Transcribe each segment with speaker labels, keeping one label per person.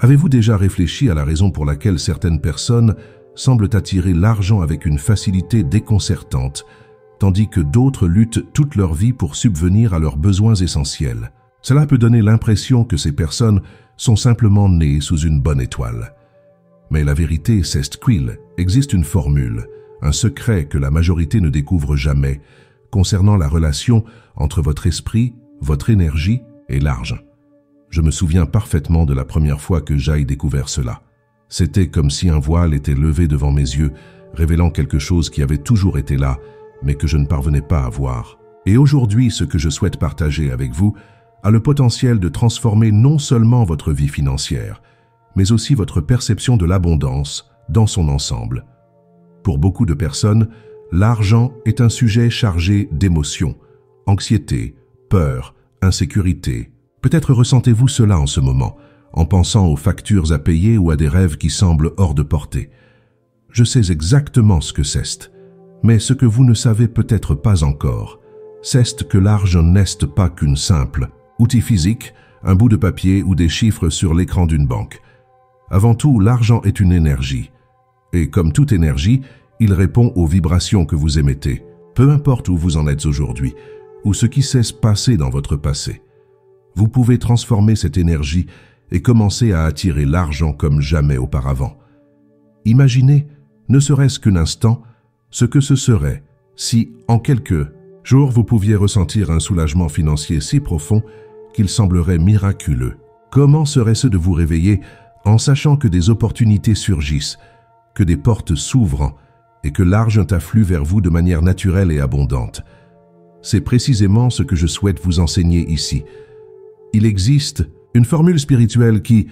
Speaker 1: Avez-vous déjà réfléchi à la raison pour laquelle certaines personnes semblent attirer l'argent avec une facilité déconcertante, tandis que d'autres luttent toute leur vie pour subvenir à leurs besoins essentiels? Cela peut donner l'impression que ces personnes sont simplement nées sous une bonne étoile. Mais la vérité c'est qu'il existe une formule, un secret que la majorité ne découvre jamais, concernant la relation entre votre esprit, votre énergie et l'argent. Je me souviens parfaitement de la première fois que j'ai découvert cela. C'était comme si un voile était levé devant mes yeux, révélant quelque chose qui avait toujours été là, mais que je ne parvenais pas à voir. Et aujourd'hui, ce que je souhaite partager avec vous a le potentiel de transformer non seulement votre vie financière, mais aussi votre perception de l'abondance dans son ensemble. Pour beaucoup de personnes, l'argent est un sujet chargé d'émotions, anxiété, peur, insécurité. Peut-être ressentez-vous cela en ce moment, en pensant aux factures à payer ou à des rêves qui semblent hors de portée. Je sais exactement ce que c'est, mais ce que vous ne savez peut-être pas encore, c'est que l'argent n'est pas qu'une simple outil physique, un bout de papier ou des chiffres sur l'écran d'une banque. Avant tout, l'argent est une énergie. Et comme toute énergie, il répond aux vibrations que vous émettez, peu importe où vous en êtes aujourd'hui, ou ce qui s'est passé dans votre passé. Vous pouvez transformer cette énergie et commencer à attirer l'argent comme jamais auparavant. Imaginez, ne serait-ce qu'un instant, ce que ce serait si, en quelques jours, vous pouviez ressentir un soulagement financier si profond qu'il semblerait miraculeux. Comment serait-ce de vous réveiller en sachant que des opportunités surgissent, que des portes s'ouvrent et que l'argent afflue vers vous de manière naturelle et abondante? C'est précisément ce que je souhaite vous enseigner ici. Il existe une formule spirituelle qui,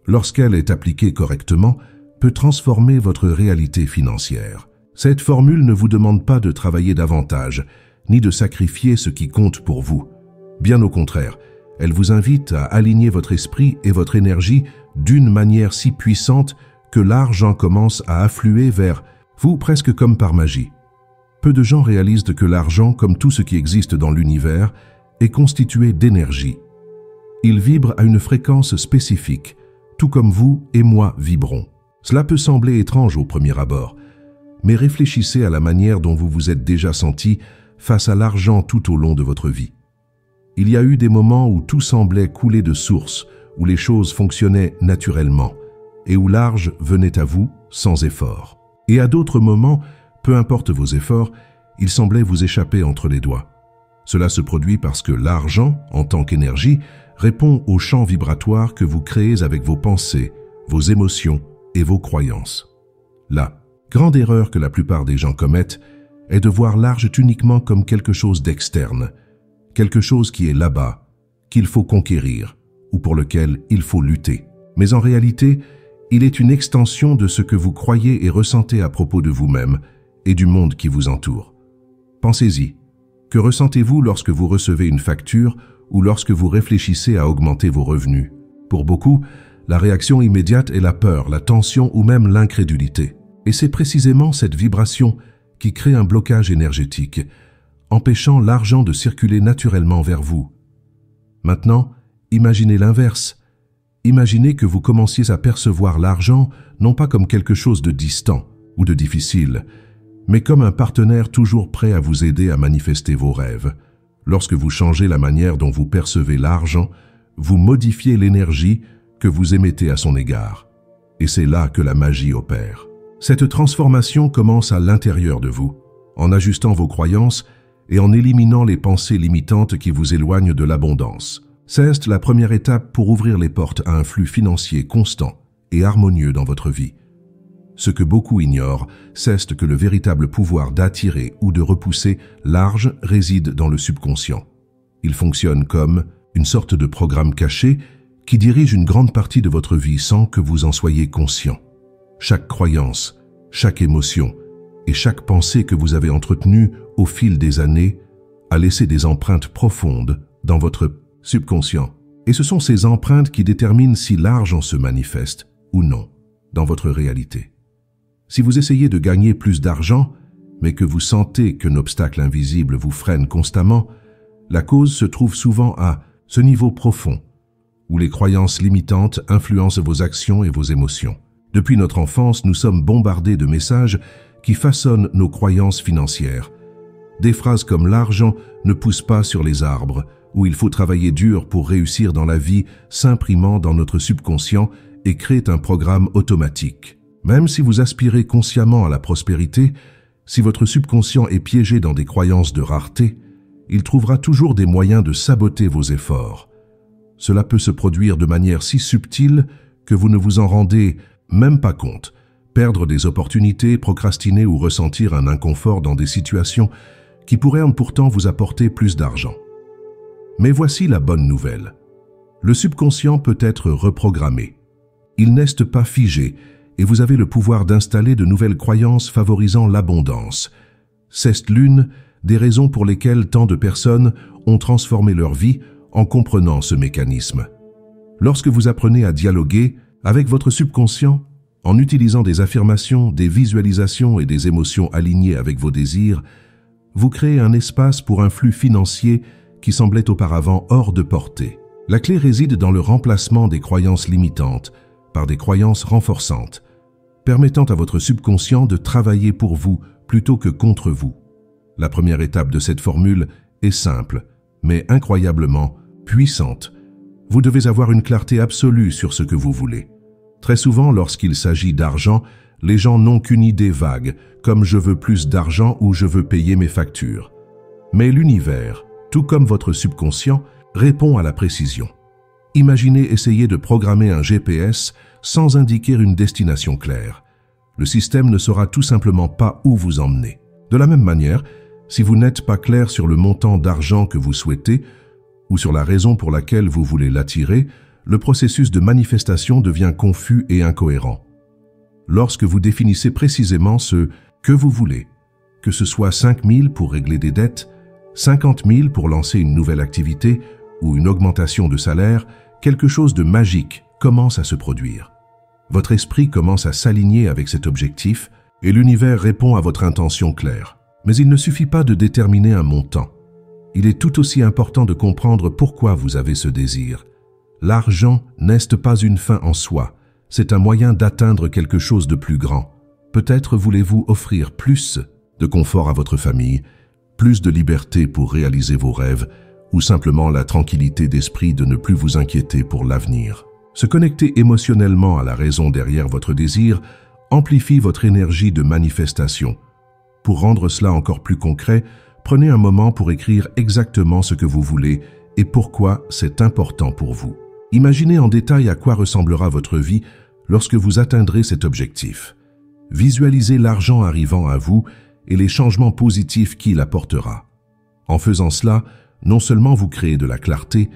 Speaker 1: lorsqu'elle est appliquée correctement, peut transformer votre réalité financière. Cette formule ne vous demande pas de travailler davantage, ni de sacrifier ce qui compte pour vous. Bien au contraire, elle vous invite à aligner votre esprit et votre énergie d'une manière si puissante que l'argent commence à affluer vers vous presque comme par magie. Peu de gens réalisent que l'argent, comme tout ce qui existe dans l'univers, est constitué d'énergie. Il vibre à une fréquence spécifique, tout comme vous et moi vibrons. Cela peut sembler étrange au premier abord, mais réfléchissez à la manière dont vous vous êtes déjà senti face à l'argent tout au long de votre vie. Il y a eu des moments où tout semblait couler de source, où les choses fonctionnaient naturellement, et où l'argent venait à vous sans effort. Et à d'autres moments, peu importe vos efforts, il semblait vous échapper entre les doigts. Cela se produit parce que l'argent, en tant qu'énergie, répond au champ vibratoire que vous créez avec vos pensées, vos émotions et vos croyances. La grande erreur que la plupart des gens commettent est de voir l'argent uniquement comme quelque chose d'externe, quelque chose qui est là-bas, qu'il faut conquérir ou pour lequel il faut lutter. Mais en réalité, il est une extension de ce que vous croyez et ressentez à propos de vous-même et du monde qui vous entoure. Pensez-y. Que ressentez-vous lorsque vous recevez une facture ou lorsque vous réfléchissez à augmenter vos revenus? Pour beaucoup, la réaction immédiate est la peur, la tension ou même l'incrédulité. Et c'est précisément cette vibration qui crée un blocage énergétique, empêchant l'argent de circuler naturellement vers vous. Maintenant, imaginez l'inverse. Imaginez que vous commenciez à percevoir l'argent non pas comme quelque chose de distant ou de difficile, mais comme un partenaire toujours prêt à vous aider à manifester vos rêves. Lorsque vous changez la manière dont vous percevez l'argent, vous modifiez l'énergie que vous émettez à son égard. Et c'est là que la magie opère. Cette transformation commence à l'intérieur de vous, en ajustant vos croyances et en éliminant les pensées limitantes qui vous éloignent de l'abondance. C'est la première étape pour ouvrir les portes à un flux financier constant et harmonieux dans votre vie. Ce que beaucoup ignorent, c'est que le véritable pouvoir d'attirer ou de repousser l'argent réside dans le subconscient. Il fonctionne comme une sorte de programme caché qui dirige une grande partie de votre vie sans que vous en soyez conscient. Chaque croyance, chaque émotion et chaque pensée que vous avez entretenue au fil des années a laissé des empreintes profondes dans votre subconscient. Et ce sont ces empreintes qui déterminent si l'argent se manifeste ou non dans votre réalité. Si vous essayez de gagner plus d'argent, mais que vous sentez qu'un obstacle invisible vous freine constamment, la cause se trouve souvent à ce niveau profond, où les croyances limitantes influencent vos actions et vos émotions. Depuis notre enfance, nous sommes bombardés de messages qui façonnent nos croyances financières. Des phrases comme « l'argent ne pousse pas sur les arbres » ou « il faut travailler dur pour réussir dans la vie » s'imprimant dans notre subconscient et créent un programme automatique. Même si vous aspirez consciemment à la prospérité, si votre subconscient est piégé dans des croyances de rareté, il trouvera toujours des moyens de saboter vos efforts. Cela peut se produire de manière si subtile que vous ne vous en rendez même pas compte. Perdre des opportunités, procrastiner ou ressentir un inconfort dans des situations qui pourraient pourtant vous apporter plus d'argent. Mais voici la bonne nouvelle. Le subconscient peut être reprogrammé. Il n'est pas figé et vous avez le pouvoir d'installer de nouvelles croyances favorisant l'abondance. C'est l'une des raisons pour lesquelles tant de personnes ont transformé leur vie en comprenant ce mécanisme. Lorsque vous apprenez à dialoguer avec votre subconscient, en utilisant des affirmations, des visualisations et des émotions alignées avec vos désirs, vous créez un espace pour un flux financier qui semblait auparavant hors de portée. La clé réside dans le remplacement des croyances limitantes par des croyances renforçantes, permettant à votre subconscient de travailler pour vous plutôt que contre vous. La première étape de cette formule est simple, mais incroyablement puissante. Vous devez avoir une clarté absolue sur ce que vous voulez. Très souvent, lorsqu'il s'agit d'argent, les gens n'ont qu'une idée vague, comme « je veux plus d'argent » ou « je veux payer mes factures ». Mais l'univers, tout comme votre subconscient, répond à la précision. Imaginez essayer de programmer un GPS sans indiquer une destination claire. Le système ne saura tout simplement pas où vous emmener. De la même manière, si vous n'êtes pas clair sur le montant d'argent que vous souhaitez ou sur la raison pour laquelle vous voulez l'attirer, le processus de manifestation devient confus et incohérent. Lorsque vous définissez précisément ce que vous voulez, que ce soit 5 000 pour régler des dettes, 50 000 pour lancer une nouvelle activité ou une augmentation de salaire, quelque chose de magique commence à se produire. Votre esprit commence à s'aligner avec cet objectif et l'univers répond à votre intention claire. Mais il ne suffit pas de déterminer un montant. Il est tout aussi important de comprendre pourquoi vous avez ce désir. L'argent n'est pas une fin en soi, c'est un moyen d'atteindre quelque chose de plus grand. Peut-être voulez-vous offrir plus de confort à votre famille, plus de liberté pour réaliser vos rêves, ou simplement la tranquillité d'esprit de ne plus vous inquiéter pour l'avenir. Se connecter émotionnellement à la raison derrière votre désir amplifie votre énergie de manifestation. Pour rendre cela encore plus concret, prenez un moment pour écrire exactement ce que vous voulez et pourquoi c'est important pour vous. Imaginez en détail à quoi ressemblera votre vie lorsque vous atteindrez cet objectif. Visualisez l'argent arrivant à vous et les changements positifs qu'il apportera. En faisant cela, non seulement vous créez de la clarté,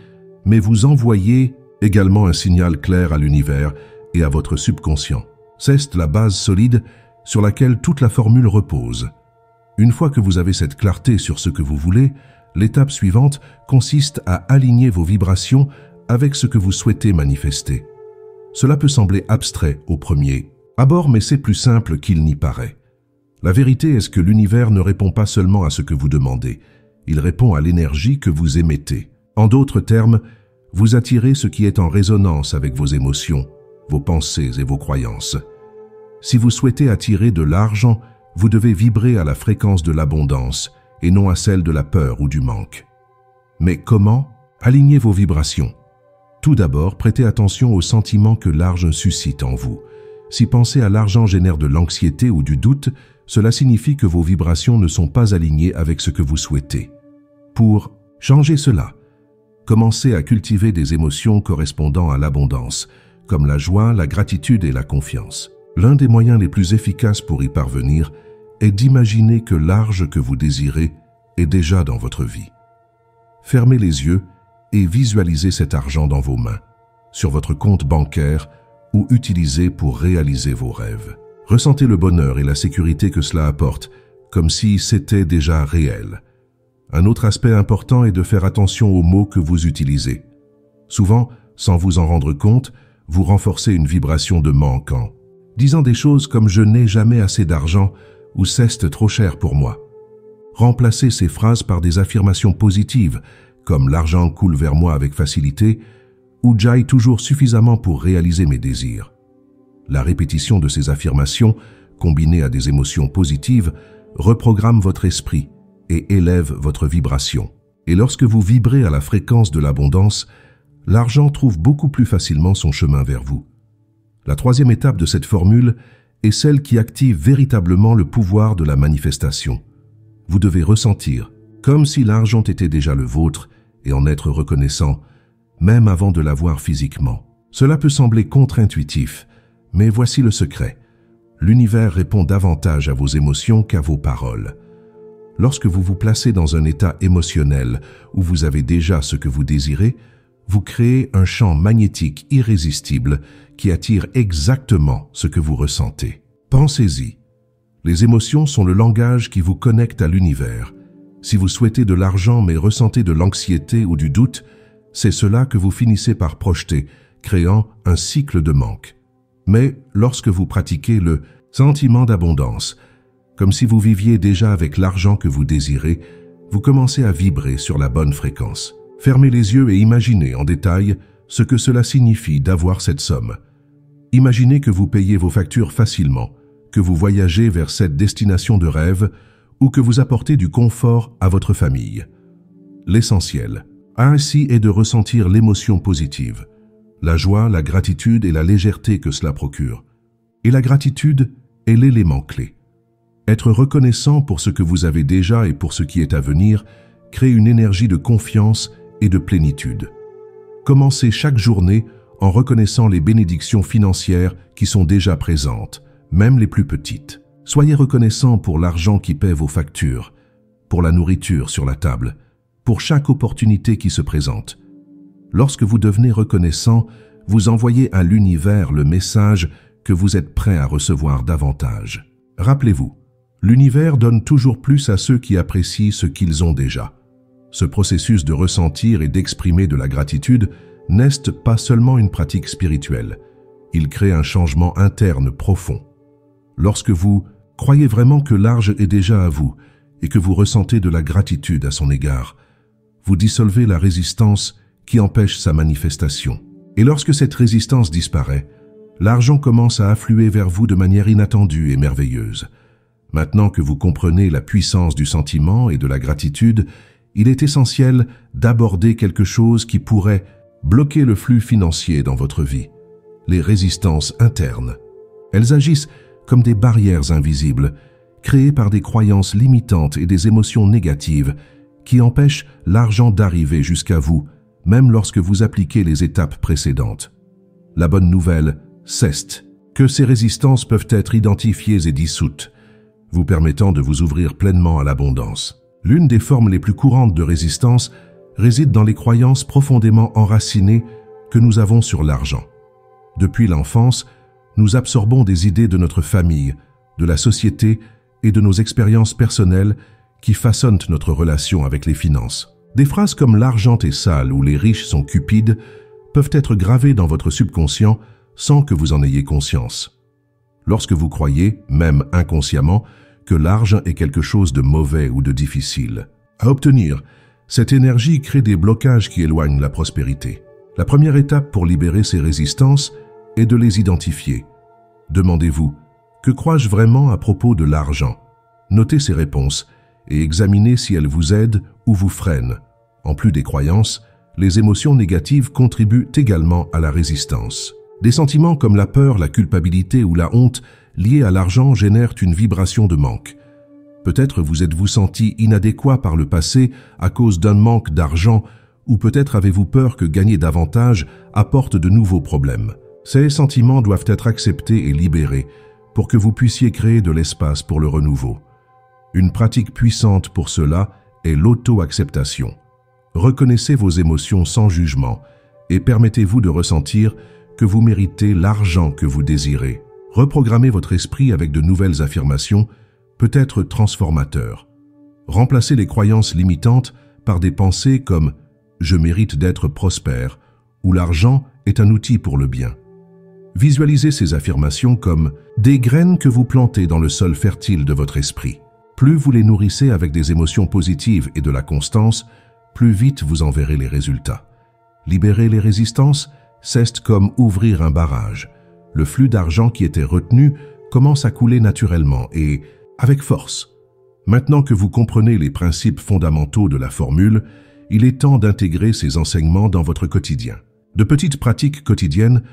Speaker 1: mais vous envoyez également un signal clair à l'univers et à votre subconscient. C'est la base solide sur laquelle toute la formule repose. Une fois que vous avez cette clarté sur ce que vous voulez, l'étape suivante consiste à aligner vos vibrations avec ce que vous souhaitez manifester. Cela peut sembler abstrait au premier abord, mais c'est plus simple qu'il n'y paraît. La vérité est que l'univers ne répond pas seulement à ce que vous demandez, il répond à l'énergie que vous émettez. En d'autres termes, vous attirez ce qui est en résonance avec vos émotions, vos pensées et vos croyances. Si vous souhaitez attirer de l'argent, vous devez vibrer à la fréquence de l'abondance et non à celle de la peur ou du manque. Mais comment? Alignez vos vibrations. Tout d'abord, prêtez attention aux sentiments que l'argent suscite en vous. Si penser à l'argent génère de l'anxiété ou du doute, cela signifie que vos vibrations ne sont pas alignées avec ce que vous souhaitez. Pour changer cela, commencez à cultiver des émotions correspondant à l'abondance, comme la joie, la gratitude et la confiance. L'un des moyens les plus efficaces pour y parvenir est d'imaginer que l'argent que vous désirez est déjà dans votre vie. Fermez les yeux et visualisez cet argent dans vos mains, sur votre compte bancaire ou utilisé pour réaliser vos rêves. Ressentez le bonheur et la sécurité que cela apporte, comme si c'était déjà réel. Un autre aspect important est de faire attention aux mots que vous utilisez. Souvent, sans vous en rendre compte, vous renforcez une vibration de manquant, disant des choses comme « je n'ai jamais assez d'argent » ou « c'est trop cher pour moi ». Remplacez ces phrases par des affirmations positives, comme « l'argent coule vers moi avec facilité » ou j'aille toujours suffisamment pour réaliser mes désirs. La répétition de ces affirmations, combinée à des émotions positives, reprogramme votre esprit et élève votre vibration. Et lorsque vous vibrez à la fréquence de l'abondance, l'argent trouve beaucoup plus facilement son chemin vers vous. La troisième étape de cette formule est celle qui active véritablement le pouvoir de la manifestation. Vous devez ressentir, comme si l'argent était déjà le vôtre, et en être reconnaissant, même avant de l'avoir physiquement. Cela peut sembler contre-intuitif, mais voici le secret. L'univers répond davantage à vos émotions qu'à vos paroles. Lorsque vous vous placez dans un état émotionnel où vous avez déjà ce que vous désirez, vous créez un champ magnétique irrésistible qui attire exactement ce que vous ressentez. Pensez-y. Les émotions sont le langage qui vous connecte à l'univers. Si vous souhaitez de l'argent mais ressentez de l'anxiété ou du doute, c'est cela que vous finissez par projeter, créant un cycle de manque. Mais lorsque vous pratiquez le sentiment d'abondance, comme si vous viviez déjà avec l'argent que vous désirez, vous commencez à vibrer sur la bonne fréquence. Fermez les yeux et imaginez en détail ce que cela signifie d'avoir cette somme. Imaginez que vous payez vos factures facilement, que vous voyagez vers cette destination de rêve ou que vous apportez du confort à votre famille. L'essentiel, ainsi, est de ressentir l'émotion positive, la joie, la gratitude et la légèreté que cela procure. Et la gratitude est l'élément clé. Être reconnaissant pour ce que vous avez déjà et pour ce qui est à venir crée une énergie de confiance et de plénitude. Commencez chaque journée en reconnaissant les bénédictions financières qui sont déjà présentes, même les plus petites. Soyez reconnaissant pour l'argent qui paie vos factures, pour la nourriture sur la table, pour chaque opportunité qui se présente. Lorsque vous devenez reconnaissant, vous envoyez à l'univers le message que vous êtes prêt à recevoir davantage. Rappelez-vous, l'univers donne toujours plus à ceux qui apprécient ce qu'ils ont déjà. Ce processus de ressentir et d'exprimer de la gratitude n'est pas seulement une pratique spirituelle. Il crée un changement interne profond. Lorsque vous croyez vraiment que l'argent est déjà à vous et que vous ressentez de la gratitude à son égard, vous dissolvez la résistance qui empêche sa manifestation. Et lorsque cette résistance disparaît, l'argent commence à affluer vers vous de manière inattendue et merveilleuse. Maintenant que vous comprenez la puissance du sentiment et de la gratitude, il est essentiel d'aborder quelque chose qui pourrait bloquer le flux financier dans votre vie, les résistances internes. Elles agissent comme des barrières invisibles, créées par des croyances limitantes et des émotions négatives qui empêchent l'argent d'arriver jusqu'à vous, même lorsque vous appliquez les étapes précédentes. La bonne nouvelle, c'est que ces résistances peuvent être identifiées et dissoutes, vous permettant de vous ouvrir pleinement à l'abondance. L'une des formes les plus courantes de résistance réside dans les croyances profondément enracinées que nous avons sur l'argent. Depuis l'enfance, nous absorbons des idées de notre famille, de la société et de nos expériences personnelles qui façonnent notre relation avec les finances. Des phrases comme « l'argent est sale » ou « les riches sont cupides » peuvent être gravées dans votre subconscient sans que vous en ayez conscience. Lorsque vous croyez, même inconsciemment, que l'argent est quelque chose de mauvais ou de difficile à obtenir, cette énergie crée des blocages qui éloignent la prospérité. La première étape pour libérer ces résistances est de les identifier. Demandez-vous, que crois-je vraiment à propos de l'argent? Notez ces réponses et examinez si elles vous aident ou vous freinent. En plus des croyances, les émotions négatives contribuent également à la résistance. Des sentiments comme la peur, la culpabilité ou la honte liés à l'argent génèrent une vibration de manque. Peut-être vous êtes-vous senti inadéquat par le passé à cause d'un manque d'argent, ou peut-être avez-vous peur que gagner davantage apporte de nouveaux problèmes. Ces sentiments doivent être acceptés et libérés pour que vous puissiez créer de l'espace pour le renouveau. Une pratique puissante pour cela est l'auto-acceptation. Reconnaissez vos émotions sans jugement et permettez-vous de ressentir que vous méritez l'argent que vous désirez. Reprogrammez votre esprit avec de nouvelles affirmations peut être transformateur. Remplacez les croyances limitantes par des pensées comme « je mérite d'être prospère » ou « l'argent est un outil pour le bien ». Visualisez ces affirmations comme des graines que vous plantez dans le sol fertile de votre esprit. Plus vous les nourrissez avec des émotions positives et de la constance, plus vite vous en verrez les résultats. Libérer les résistances, c'est comme ouvrir un barrage. Le flux d'argent qui était retenu commence à couler naturellement et avec force. Maintenant que vous comprenez les principes fondamentaux de la formule, il est temps d'intégrer ces enseignements dans votre quotidien. De petites pratiques quotidiennes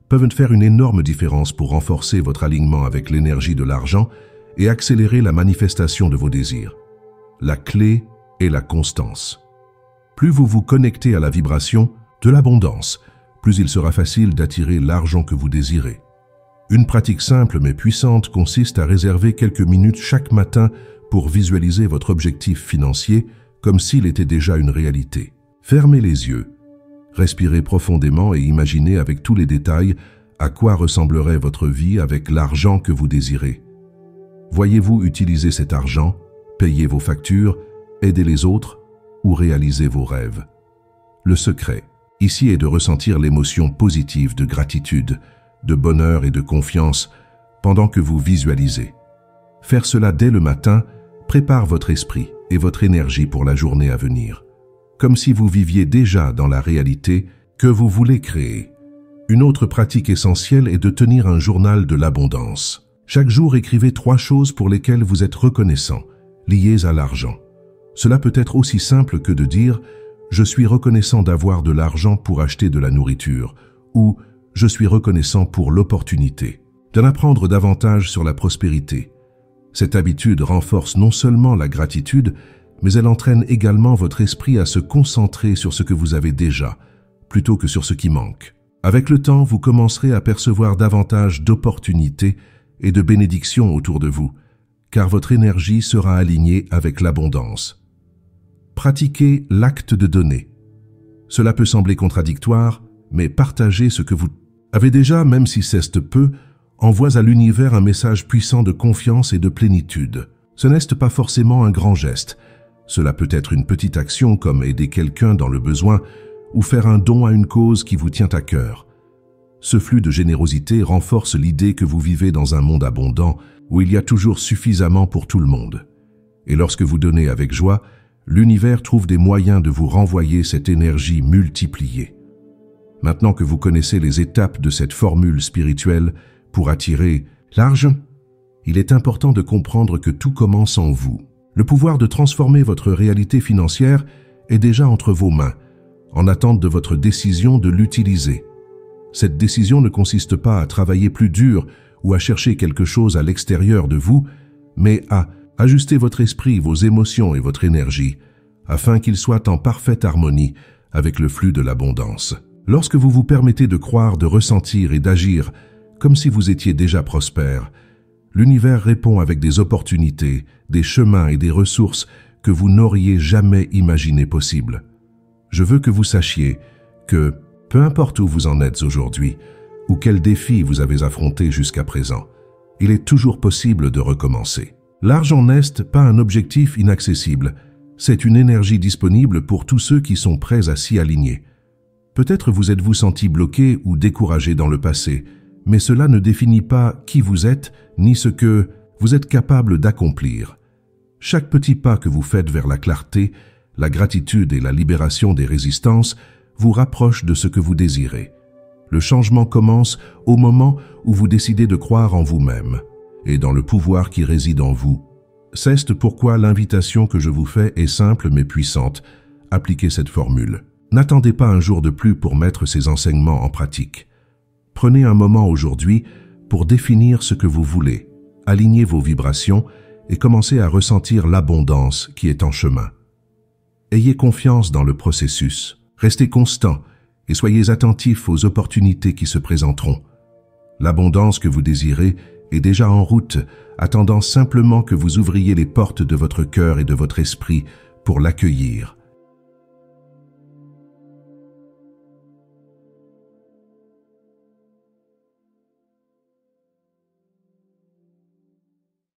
Speaker 1: peuvent faire une énorme différence pour renforcer votre alignement avec l'énergie de l'argent et accélérer la manifestation de vos désirs. La clé est la constance. Plus vous vous connectez à la vibration de l'abondance, plus il sera facile d'attirer l'argent que vous désirez. Une pratique simple mais puissante consiste à réserver quelques minutes chaque matin pour visualiser votre objectif financier comme s'il était déjà une réalité. Fermez les yeux, respirez profondément et imaginez avec tous les détails à quoi ressemblerait votre vie avec l'argent que vous désirez. Voyez-vous utiliser cet argent, payer vos factures, aider les autres ou réaliser vos rêves? Le secret, ici, est de ressentir l'émotion positive de gratitude, de bonheur et de confiance pendant que vous visualisez. Faire cela dès le matin prépare votre esprit et votre énergie pour la journée à venir, comme si vous viviez déjà dans la réalité que vous voulez créer. Une autre pratique essentielle est de tenir un journal de l'abondance. Chaque jour, écrivez 3 choses pour lesquelles vous êtes reconnaissant, liées à l'argent. Cela peut être aussi simple que de dire « Je suis reconnaissant d'avoir de l'argent pour acheter de la nourriture » ou « Je suis reconnaissant pour l'opportunité » d'en apprendre davantage sur la prospérité. Cette habitude renforce non seulement la gratitude, mais elle entraîne également votre esprit à se concentrer sur ce que vous avez déjà, plutôt que sur ce qui manque. Avec le temps, vous commencerez à percevoir davantage d'opportunités et de bénédictions autour de vous, car votre énergie sera alignée avec l'abondance. Pratiquez l'acte de donner. Cela peut sembler contradictoire, mais partagez ce que vous avez déjà, même si c'est peu, envoie à l'univers un message puissant de confiance et de plénitude. Ce n'est pas forcément un grand geste. Cela peut être une petite action comme aider quelqu'un dans le besoin ou faire un don à une cause qui vous tient à cœur. Ce flux de générosité renforce l'idée que vous vivez dans un monde abondant où il y a toujours suffisamment pour tout le monde. Et lorsque vous donnez avec joie, l'univers trouve des moyens de vous renvoyer cette énergie multipliée. Maintenant que vous connaissez les étapes de cette formule spirituelle pour attirer l'argent, il est important de comprendre que tout commence en vous. Le pouvoir de transformer votre réalité financière est déjà entre vos mains, en attente de votre décision de l'utiliser. Cette décision ne consiste pas à travailler plus dur ou à chercher quelque chose à l'extérieur de vous, mais à ajuster votre esprit, vos émotions et votre énergie, afin qu'ils soient en parfaite harmonie avec le flux de l'abondance. Lorsque vous vous permettez de croire, de ressentir et d'agir comme si vous étiez déjà prospère, l'univers répond avec des opportunités, des chemins et des ressources que vous n'auriez jamais imaginé possibles. Je veux que vous sachiez que, peu importe où vous en êtes aujourd'hui, ou quels défis vous avez affrontés jusqu'à présent, il est toujours possible de recommencer. L'argent n'est pas un objectif inaccessible, c'est une énergie disponible pour tous ceux qui sont prêts à s'y aligner. Peut-être vous êtes-vous senti bloqué ou découragé dans le passé, mais cela ne définit pas qui vous êtes ni ce que vous êtes capable d'accomplir. Chaque petit pas que vous faites vers la clarté, la gratitude et la libération des résistances vous rapproche de ce que vous désirez. Le changement commence au moment où vous décidez de croire en vous-même et dans le pouvoir qui réside en vous. C'est pourquoi l'invitation que je vous fais est simple mais puissante. Appliquez cette formule. N'attendez pas un jour de plus pour mettre ces enseignements en pratique. Prenez un moment aujourd'hui pour définir ce que vous voulez, alignez vos vibrations et commencez à ressentir l'abondance qui est en chemin. Ayez confiance dans le processus, restez constant et soyez attentifs aux opportunités qui se présenteront. L'abondance que vous désirez est déjà en route, attendant simplement que vous ouvriez les portes de votre cœur et de votre esprit pour l'accueillir.